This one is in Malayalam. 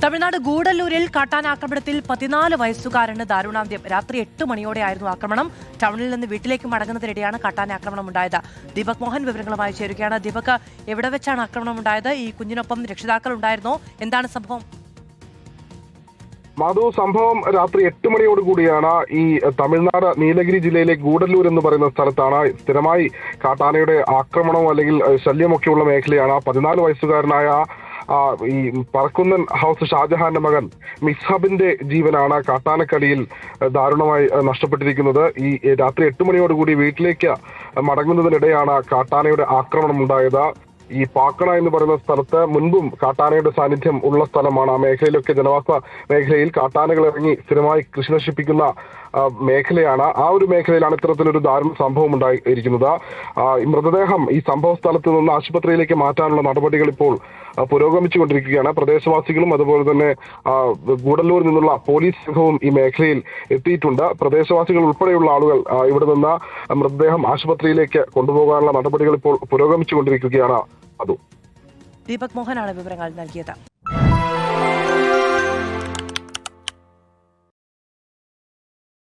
തമിഴ്നാട് ഗൂഡല്ലൂരിൽ കാട്ടാനാക്രമണത്തിൽ 14 വയസ്സുകാരന് ദാരുണാന്ത്യം. രാത്രി 8 മണിയോടെയായിരുന്നു ആക്രമണം. ടൗണിൽ നിന്ന് വീട്ടിലേക്ക് മടങ്ങുന്നതിനിടെയാണ് കാട്ടാനാക്രമണം ഉണ്ടായത്. ദീപക് മോഹൻ വിവരങ്ങളുമായി ചേരുകയാണ്. ദീപക്, എവിടെ വെച്ചാണ് ആക്രമണം ഉണ്ടായത്? ഈ കുഞ്ഞിനൊപ്പം രക്ഷിതാക്കൾ ഉണ്ടായിരുന്നോ? എന്താണ് സംഭവം? മാധു, സംഭവം രാത്രി 8 മണിയോടുകൂടിയാണ് ഈ തമിഴ്നാട് നീലഗിരി ജില്ലയിലെ ഗൂഡല്ലൂർ എന്ന് പറയുന്ന സ്ഥലത്താണ് സ്ഥിരമായി കാട്ടാനയുടെ ആക്രമണമോ അല്ലെങ്കിൽ ശല്യമൊക്കെയുള്ള മേഖലയാണ്. 14 വയസ്സുകാരനായ ഈ പറക്കുന്നൻ ഹൗസ് ഷാജഹാന്റെ മകൻ മിസ്ഹബിന്റെ ജീവനാണ് കാട്ടാനക്കടിയിൽ ദാരുണമായി നഷ്ടപ്പെട്ടിരിക്കുന്നത്. ഈ രാത്രി 8 മണിയോടുകൂടി വീട്ടിലേക്ക് മടങ്ങുന്നതിനിടെയാണ് കാട്ടാനയുടെ ആക്രമണം ഉണ്ടായത്. ഈ പാക്കണ എന്ന് പറയുന്ന സ്ഥലത്ത് മുൻപും കാട്ടാനയുടെ സാന്നിധ്യം ഉള്ള സ്ഥലമാണ്. ആ മേഖലയിലൊക്കെ ജനവാസ മേഖലയിൽ കാട്ടാനകൾ ഇറങ്ങി സ്ഥിരമായി കൃഷി നശിപ്പിക്കുന്ന മേഖലയാണ്. ആ ഒരു മേഖലയിലാണ് ഇത്തരത്തിലൊരു ദാരുണ സംഭവം ഉണ്ടായിരിക്കുന്നത്. ഈ മൃതദേഹം ഈ സംഭവ സ്ഥലത്ത് നിന്ന് ആശുപത്രിയിലേക്ക് മാറ്റാനുള്ള നടപടികൾ ഇപ്പോൾ പുരോഗമിച്ചുകൊണ്ടിരിക്കുകയാണ്. പ്രദേശവാസികളും അതുപോലെ തന്നെ ഗൂഡല്ലൂരിൽ നിന്നുള്ള പോലീസ് സംഘവും ഈ മേഖലയിൽ എത്തിയിട്ടുണ്ട്. പ്രദേശവാസികൾ ഉൾപ്പെടെയുള്ള ആളുകൾ ഇവിടെ നിന്ന് മൃതദേഹം ആശുപത്രിയിലേക്ക് കൊണ്ടുപോകാനുള്ള നടപടികൾ ഇപ്പോൾ പുരോഗമിച്ചുകൊണ്ടിരിക്കുകയാണ്. ദീപക് മോഹനാണ് വിവരങ്ങൾ നൽകിയത്.